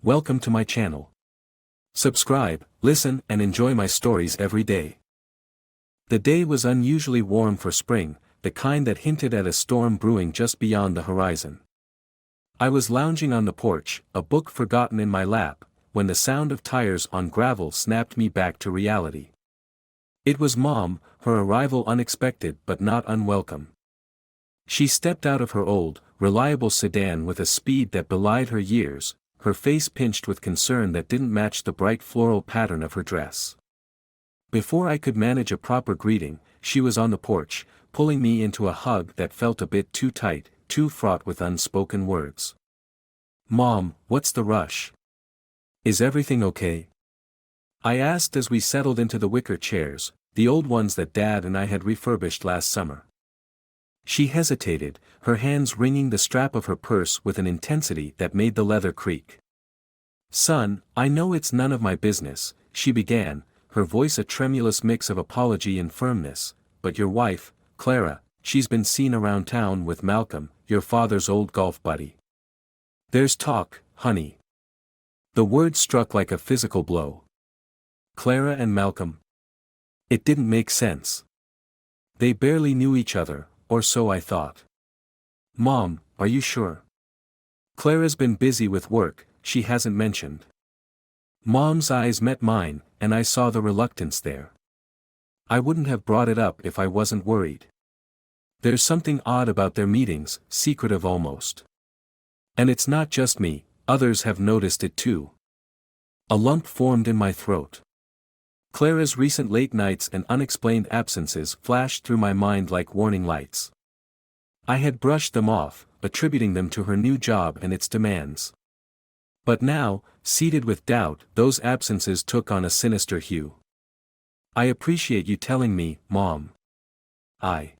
Welcome to my channel. Subscribe, listen, and enjoy my stories every day. The day was unusually warm for spring, the kind that hinted at a storm brewing just beyond the horizon. I was lounging on the porch, a book forgotten in my lap, when the sound of tires on gravel snapped me back to reality. It was Mom, her arrival unexpected but not unwelcome. She stepped out of her old, reliable sedan with a speed that belied her years, her face pinched with concern that didn't match the bright floral pattern of her dress. Before I could manage a proper greeting, she was on the porch, pulling me into a hug that felt a bit too tight, too fraught with unspoken words. "Mom, what's the rush? Is everything okay?" I asked as we settled into the wicker chairs, the old ones that Dad and I had refurbished last summer. She hesitated, her hands wringing the strap of her purse with an intensity that made the leather creak. "Son, I know it's none of my business," she began, her voice a tremulous mix of apology and firmness, "but your wife, Clara, she's been seen around town with Malcolm, your father's old golf buddy. There's talk, honey." The word struck like a physical blow. Clara and Malcolm? It didn't make sense. They barely knew each other, or so I thought. "Mom, are you sure? Clara's been busy with work, she hasn't mentioned." Mom's eyes met mine, and I saw the reluctance there. "I wouldn't have brought it up if I wasn't worried. There's something odd about their meetings, secretive almost. And it's not just me, others have noticed it too." A lump formed in my throat. Clara's recent late nights and unexplained absences flashed through my mind like warning lights. I had brushed them off, attributing them to her new job and its demands. But now, seated with doubt, those absences took on a sinister hue. "I appreciate you telling me, Mom. I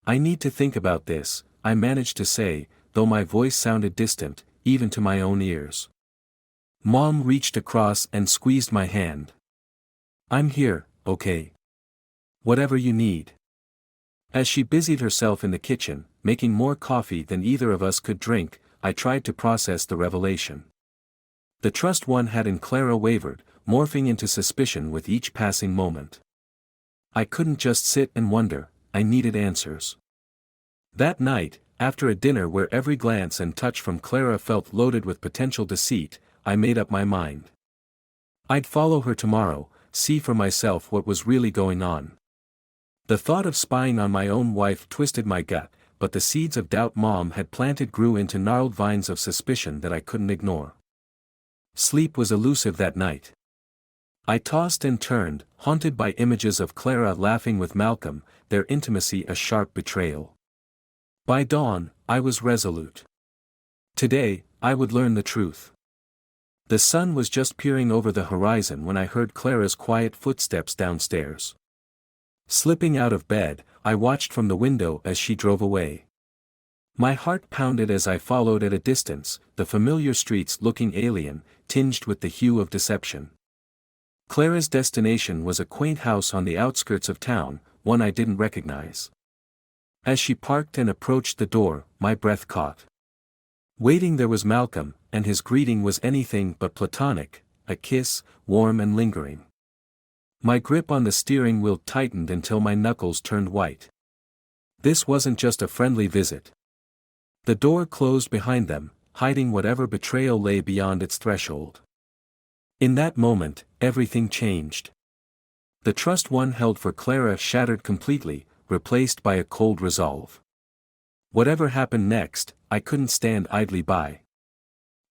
need to think about this," I managed to say, though my voice sounded distant, even to my own ears. Mom reached across and squeezed my hand. "I'm here, okay? Whatever you need." As she busied herself in the kitchen, making more coffee than either of us could drink, I tried to process the revelation. The trust one had in Clara wavered, morphing into suspicion with each passing moment. I couldn't just sit and wonder, I needed answers. That night, after a dinner where every glance and touch from Clara felt loaded with potential deceit, I made up my mind. I'd follow her tomorrow, see for myself what was really going on. The thought of spying on my own wife twisted my gut, but the seeds of doubt Mom had planted grew into gnarled vines of suspicion that I couldn't ignore. Sleep was elusive that night. I tossed and turned, haunted by images of Clara laughing with Malcolm, their intimacy a sharp betrayal. By dawn, I was resolute. Today, I would learn the truth. The sun was just peering over the horizon when I heard Clara's quiet footsteps downstairs. Slipping out of bed, I watched from the window as she drove away. My heart pounded as I followed at a distance, the familiar streets looking alien, tinged with the hue of deception. Clara's destination was a quaint house on the outskirts of town, one I didn't recognize. As she parked and approached the door, my breath caught. Waiting there was Malcolm, and his greeting was anything but platonic, a kiss, warm and lingering. My grip on the steering wheel tightened until my knuckles turned white. This wasn't just a friendly visit. The door closed behind them, hiding whatever betrayal lay beyond its threshold. In that moment, everything changed. The trust one held for Clara shattered completely, replaced by a cold resolve. Whatever happened next, I couldn't stand idly by.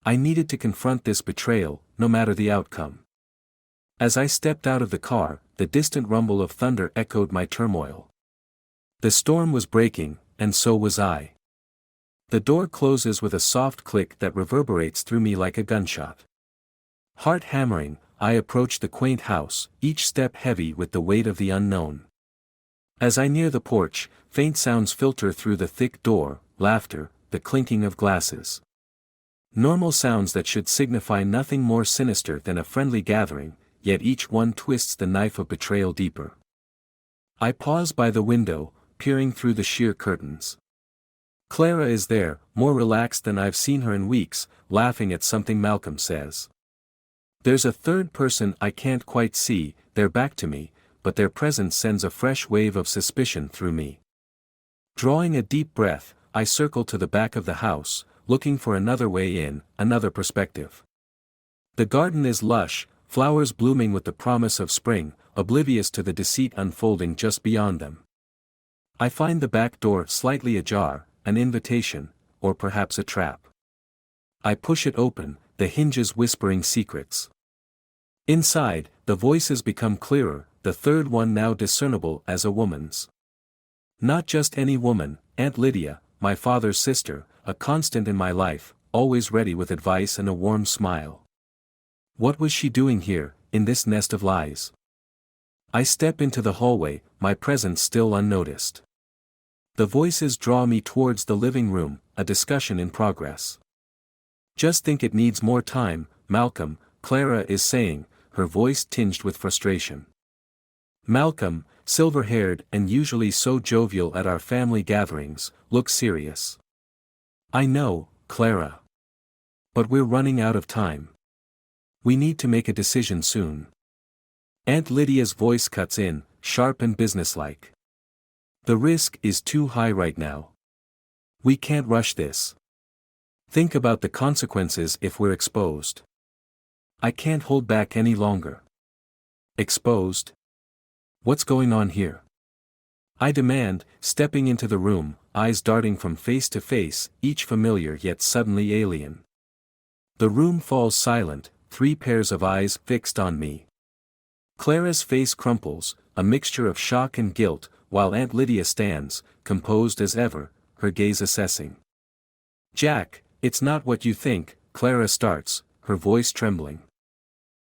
I needed to confront this betrayal, no matter the outcome. As I stepped out of the car, the distant rumble of thunder echoed my turmoil. The storm was breaking, and so was I. The door closes with a soft click that reverberates through me like a gunshot. Heart hammering, I approach the quaint house, each step heavy with the weight of the unknown. As I near the porch, faint sounds filter through the thick door, laughter, the clinking of glasses. Normal sounds that should signify nothing more sinister than a friendly gathering, yet each one twists the knife of betrayal deeper. I pause by the window, peering through the sheer curtains. Clara is there, more relaxed than I've seen her in weeks, laughing at something Malcolm says. There's a third person I can't quite see, they're back to me, but their presence sends a fresh wave of suspicion through me. Drawing a deep breath, I circle to the back of the house, looking for another way in, another perspective. The garden is lush, flowers blooming with the promise of spring, oblivious to the deceit unfolding just beyond them. I find the back door slightly ajar, an invitation, or perhaps a trap. I push it open, the hinges whispering secrets. Inside, the voices become clearer, the third one now discernible as a woman's. Not just any woman, Aunt Lydia, my father's sister, a constant in my life, always ready with advice and a warm smile. What was she doing here, in this nest of lies? I step into the hallway, my presence still unnoticed. The voices draw me towards the living room, a discussion in progress. Just think it needs more time, Malcolm, Clara is saying, her voice tinged with frustration. Malcolm, silver-haired and usually so jovial at our family gatherings, looks serious. I know, Clara. But we're running out of time. We need to make a decision soon. Aunt Lydia's voice cuts in, sharp and businesslike. The risk is too high right now. We can't rush this. Think about the consequences if we're exposed. I can't hold back any longer. Exposed? What's going on here? I demand, stepping into the room, eyes darting from face to face, each familiar yet suddenly alien. The room falls silent, 3 pairs of eyes fixed on me. Clara's face crumples, a mixture of shock and guilt, while Aunt Lydia stands, composed as ever, her gaze assessing. Jack, it's not what you think, Clara starts, her voice trembling.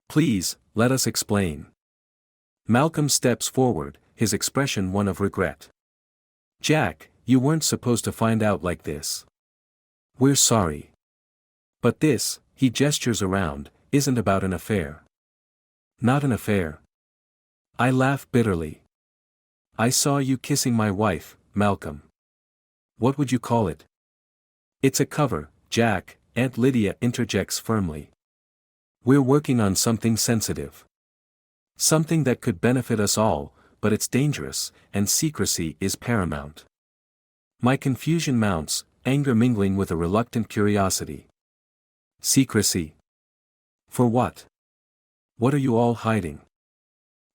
Please, let us explain. Malcolm steps forward, his expression one of regret. Jack, you weren't supposed to find out like this. We're sorry. But this, he gestures around, isn't about an affair. Not an affair. I laugh bitterly. I saw you kissing my wife, Malcolm. What would you call it? It's a cover, Jack, Aunt Lydia interjects firmly. We're working on something sensitive. Something that could benefit us all, but it's dangerous, and secrecy is paramount. My confusion mounts, anger mingling with a reluctant curiosity. Secrecy? For what? What are you all hiding?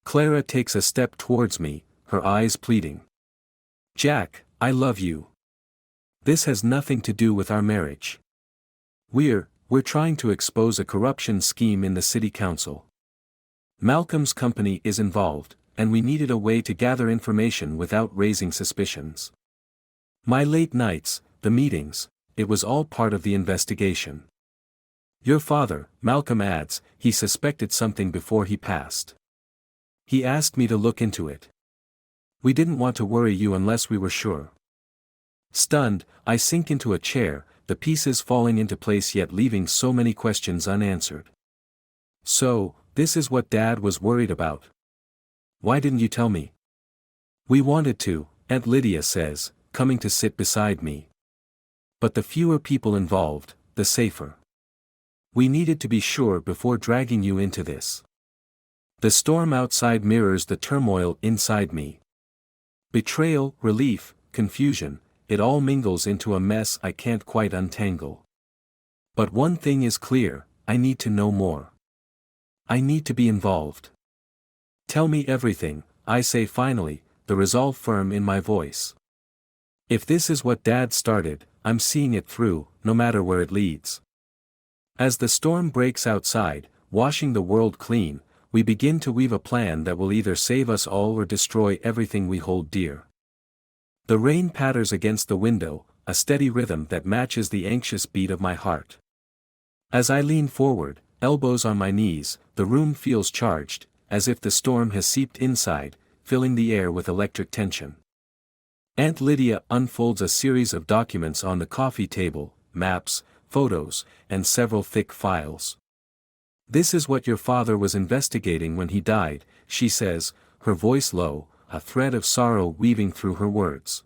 Clara takes a step towards me, her eyes pleading. Jack, I love you. This has nothing to do with our marriage. We're trying to expose a corruption scheme in the city council. Malcolm's company is involved, and we needed a way to gather information without raising suspicions. My late nights, the meetings, it was all part of the investigation. Your father, Malcolm adds, he suspected something before he passed. He asked me to look into it. We didn't want to worry you unless we were sure. Stunned, I sink into a chair, the pieces falling into place yet leaving so many questions unanswered. So, this is what Dad was worried about. Why didn't you tell me? We wanted to, Aunt Lydia says, coming to sit beside me. But the fewer people involved, the safer. We needed to be sure before dragging you into this. The storm outside mirrors the turmoil inside me. Betrayal, relief, confusion, it all mingles into a mess I can't quite untangle. But one thing is clear, I need to know more. I need to be involved. Tell me everything, I say finally, the resolve firm in my voice. If this is what Dad started, I'm seeing it through, no matter where it leads. As the storm breaks outside, washing the world clean, we begin to weave a plan that will either save us all or destroy everything we hold dear. The rain patters against the window, a steady rhythm that matches the anxious beat of my heart. As I lean forward, elbows on my knees, the room feels charged, as if the storm has seeped inside, filling the air with electric tension. Aunt Lydia unfolds a series of documents on the coffee table, maps, photos, and several thick files. This is what your father was investigating when he died, she says, her voice low, a thread of sorrow weaving through her words.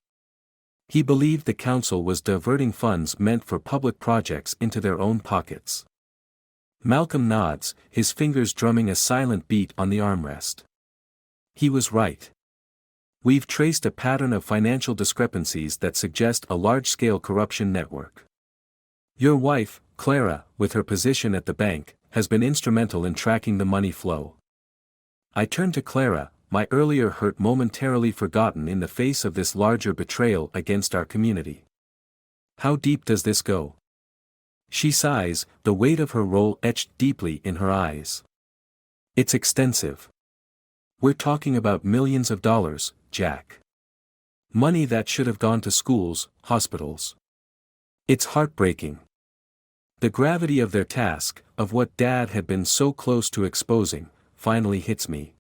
He believed the council was diverting funds meant for public projects into their own pockets. Malcolm nods, his fingers drumming a silent beat on the armrest. He was right. We've traced a pattern of financial discrepancies that suggest a large-scale corruption network. Your wife, Clara, with her position at the bank, has been instrumental in tracking the money flow. I turned to Clara, my earlier hurt momentarily forgotten in the face of this larger betrayal against our community. How deep does this go? She sighs, the weight of her role etched deeply in her eyes. It's extensive. We're talking about millions of dollars, Jack. Money that should have gone to schools, hospitals. It's heartbreaking. The gravity of their task, of what Dad had been so close to exposing, finally hits me.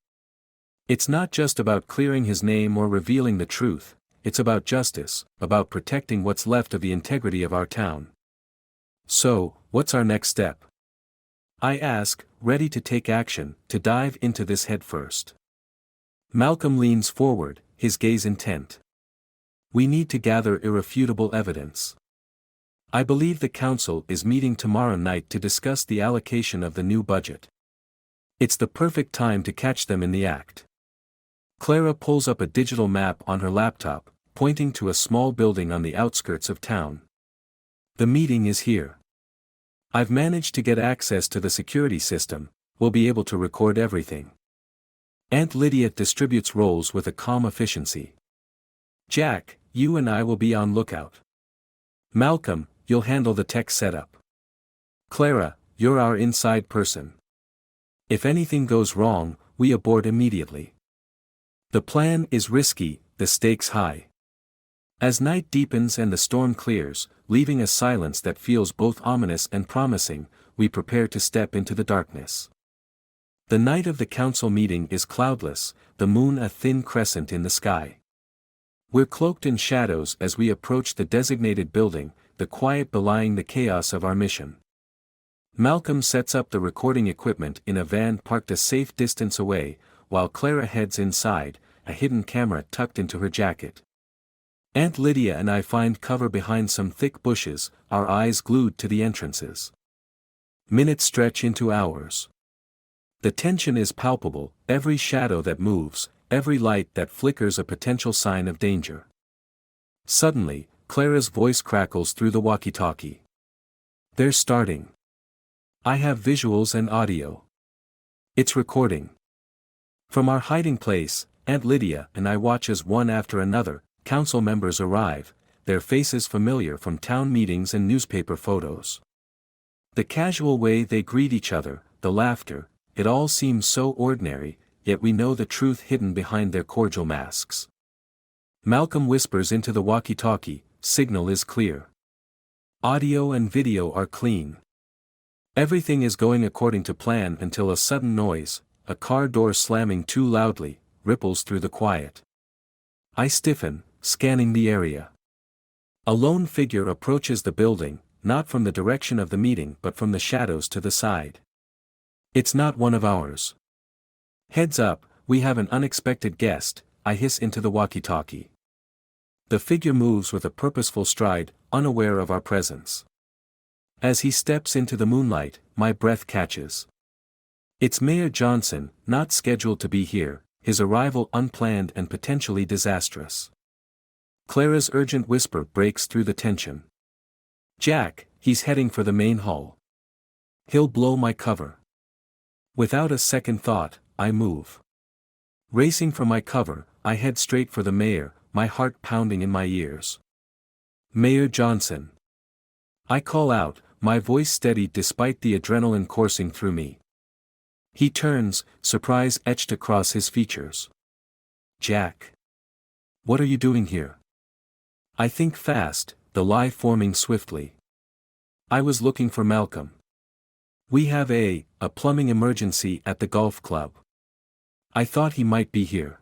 It's not just about clearing his name or revealing the truth, it's about justice, about protecting what's left of the integrity of our town. So, what's our next step? I ask, ready to take action, to dive into this head first. Malcolm leans forward, his gaze intent. We need to gather irrefutable evidence. I believe the council is meeting tomorrow night to discuss the allocation of the new budget. It's the perfect time to catch them in the act. Clara pulls up a digital map on her laptop, pointing to a small building on the outskirts of town. The meeting is here. I've managed to get access to the security system, we'll be able to record everything. Aunt Lydia distributes roles with a calm efficiency. Jack, you and I will be on lookout. Malcolm, you'll handle the tech setup. Clara, you're our inside person. If anything goes wrong, we abort immediately. The plan is risky, the stakes high. As night deepens and the storm clears, leaving a silence that feels both ominous and promising, we prepare to step into the darkness. The night of the council meeting is cloudless, the moon a thin crescent in the sky. We're cloaked in shadows as we approach the designated building, the quiet belying the chaos of our mission. Malcolm sets up the recording equipment in a van parked a safe distance away, while Clara heads inside, a hidden camera tucked into her jacket. Aunt Lydia and I find cover behind some thick bushes, our eyes glued to the entrances. Minutes stretch into hours. The tension is palpable, every shadow that moves, every light that flickers a potential sign of danger. Suddenly, Clara's voice crackles through the walkie-talkie. They're starting. I have visuals and audio. It's recording. From our hiding place, Aunt Lydia and I watch as one after another, council members arrive, their faces familiar from town meetings and newspaper photos. The casual way they greet each other, the laughter, it all seems so ordinary, yet we know the truth hidden behind their cordial masks. Malcolm whispers into the walkie-talkie, signal is clear. Audio and video are clean. Everything is going according to plan until a sudden noise, a car door slamming too loudly, ripples through the quiet. I stiffen, scanning the area. A lone figure approaches the building, not from the direction of the meeting but from the shadows to the side. It's not one of ours. Heads up, we have an unexpected guest, I hiss into the walkie-talkie. The figure moves with a purposeful stride, unaware of our presence. As he steps into the moonlight, my breath catches. It's Mayor Johnson, not scheduled to be here, his arrival unplanned and potentially disastrous. Clara's urgent whisper breaks through the tension. Jack, he's heading for the main hall. He'll blow my cover. Without a second thought, I move. Racing for my cover, I head straight for the mayor, my heart pounding in my ears. Mayor Johnson. I call out, my voice steadied despite the adrenaline coursing through me. He turns, surprise etched across his features. Jack. What are you doing here? I think fast, the lie forming swiftly. I was looking for Malcolm. We have a plumbing emergency at the golf club. I thought he might be here.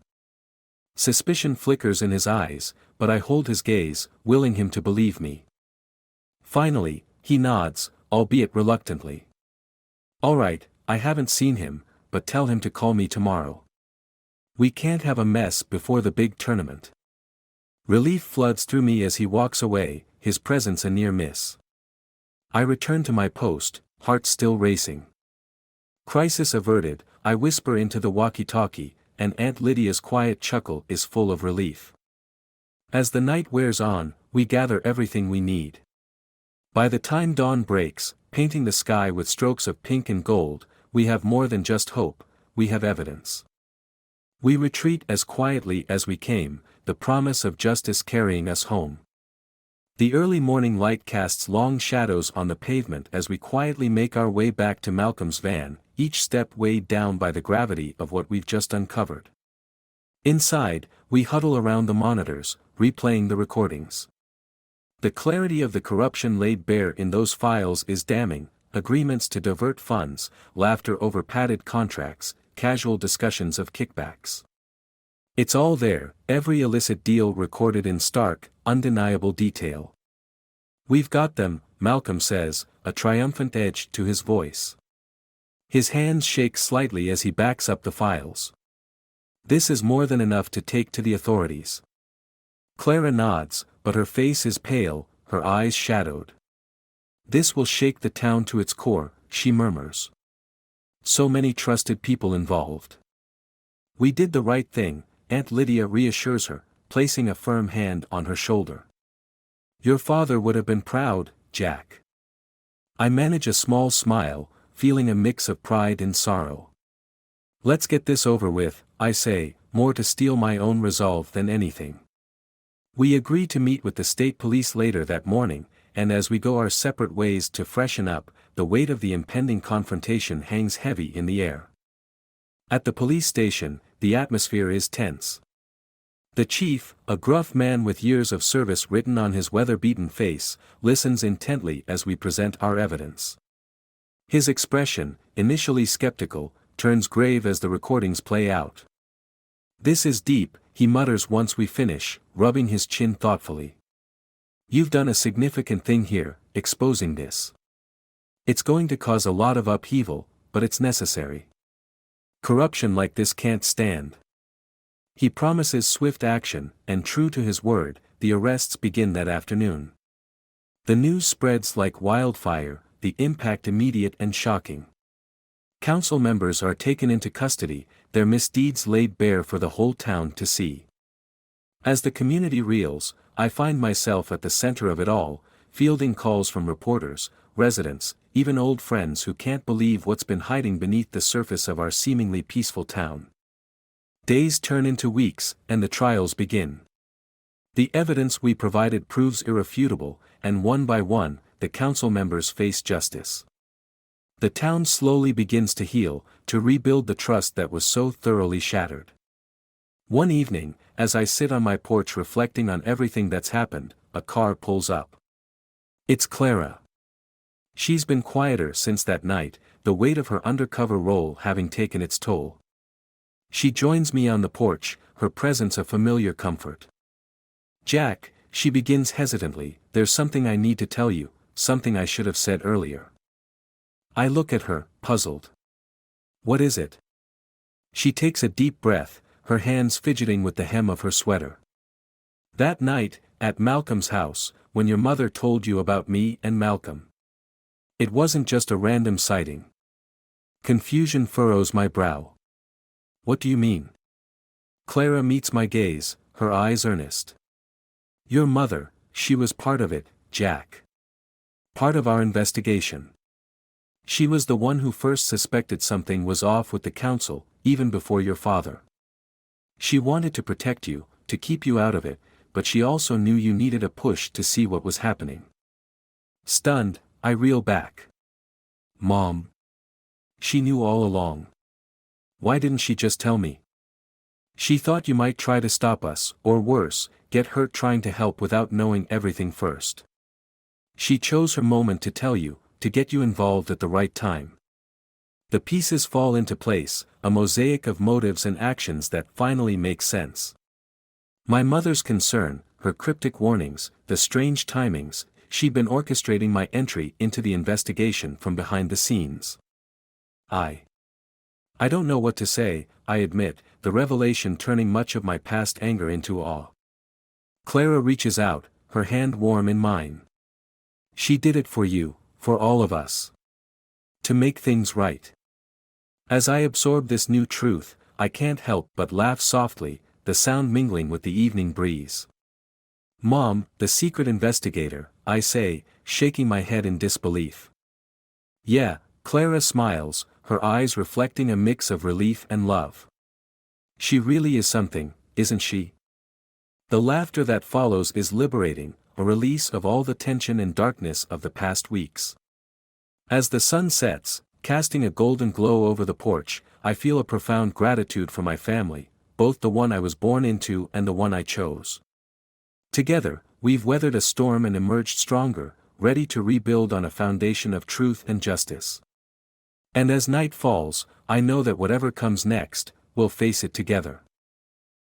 Suspicion flickers in his eyes, but I hold his gaze, willing him to believe me. Finally, he nods, albeit reluctantly. All right, I haven't seen him, but tell him to call me tomorrow. We can't have a mess before the big tournament. Relief floods through me as he walks away, his presence a near miss. I return to my post, heart still racing. Crisis averted, I whisper into the walkie-talkie, and Aunt Lydia's quiet chuckle is full of relief. As the night wears on, we gather everything we need. By the time dawn breaks, painting the sky with strokes of pink and gold, we have more than just hope, we have evidence. We retreat as quietly as we came, the promise of justice carrying us home. The early morning light casts long shadows on the pavement as we quietly make our way back to Malcolm's van, each step weighed down by the gravity of what we've just uncovered. Inside, we huddle around the monitors, replaying the recordings. The clarity of the corruption laid bare in those files is damning: agreements to divert funds, laughter over padded contracts, casual discussions of kickbacks. It's all there, every illicit deal recorded in stark, undeniable detail. "We've got them," Malcolm says, a triumphant edge to his voice. His hands shake slightly as he backs up the files. "This is more than enough to take to the authorities." Clara nods, but her face is pale, her eyes shadowed. "This will shake the town to its core," she murmurs. "So many trusted people involved." "We did the right thing," Aunt Lydia reassures her, placing a firm hand on her shoulder. "Your father would have been proud, Jack." I manage a small smile, feeling a mix of pride and sorrow. "Let's get this over with," I say, more to steel my own resolve than anything. We agree to meet with the state police later that morning, and as we go our separate ways to freshen up, the weight of the impending confrontation hangs heavy in the air. At the police station, the atmosphere is tense. The chief, a gruff man with years of service written on his weather-beaten face, listens intently as we present our evidence. His expression, initially skeptical, turns grave as the recordings play out. "This is deep," he mutters once we finish, rubbing his chin thoughtfully. "You've done a significant thing here, exposing this. It's going to cause a lot of upheaval, but it's necessary. Corruption like this can't stand." He promises swift action, and true to his word, the arrests begin that afternoon. The news spreads like wildfire, the impact immediate and shocking. Council members are taken into custody, their misdeeds laid bare for the whole town to see. As the community reels, I find myself at the center of it all, fielding calls from reporters, residents, even old friends who can't believe what's been hiding beneath the surface of our seemingly peaceful town. Days turn into weeks, and the trials begin. The evidence we provided proves irrefutable, and one by one, the council members face justice. The town slowly begins to heal, to rebuild the trust that was so thoroughly shattered. One evening, as I sit on my porch reflecting on everything that's happened, a car pulls up. It's Clara. She's been quieter since that night, the weight of her undercover role having taken its toll. She joins me on the porch, her presence a familiar comfort. "Jack," she begins hesitantly, "there's something I need to tell you, something I should have said earlier." I look at her, puzzled. "What is it?" She takes a deep breath, her hands fidgeting with the hem of her sweater. "That night, at Malcolm's house, when your mother told you about me and Malcolm. It wasn't just a random sighting." Confusion furrows my brow. "What do you mean?" Clara meets my gaze, her eyes earnest. "Your mother, she was part of it, Jack. Part of our investigation. She was the one who first suspected something was off with the council, even before your father. She wanted to protect you, to keep you out of it, but she also knew you needed a push to see what was happening." Stunned, I reel back. "Mom. She knew all along. Why didn't she just tell me?" "She thought you might try to stop us, or worse, get hurt trying to help without knowing everything first. She chose her moment to tell you, to get you involved at the right time. The pieces fall into place, a mosaic of motives and actions that finally make sense. My mother's concern, her cryptic warnings, the strange timings, she'd been orchestrating my entry into the investigation from behind the scenes. I don't know what to say," I admit, the revelation turning much of my past anger into awe. Clara reaches out, her hand warm in mine. She did it for you, for all of us. To make things right. As I absorb this new truth, I can't help but laugh softly, the sound mingling with the evening breeze. Mom, the secret investigator, I say, shaking my head in disbelief. Yeah, Clara smiles, her eyes reflecting a mix of relief and love. She really is something, isn't she? The laughter that follows is liberating, a release of all the tension and darkness of the past weeks. As the sun sets, casting a golden glow over the porch, I feel a profound gratitude for my family, both the one I was born into and the one I chose. Together, we've weathered a storm and emerged stronger, ready to rebuild on a foundation of truth and justice. And as night falls, I know that whatever comes next, we'll face it together.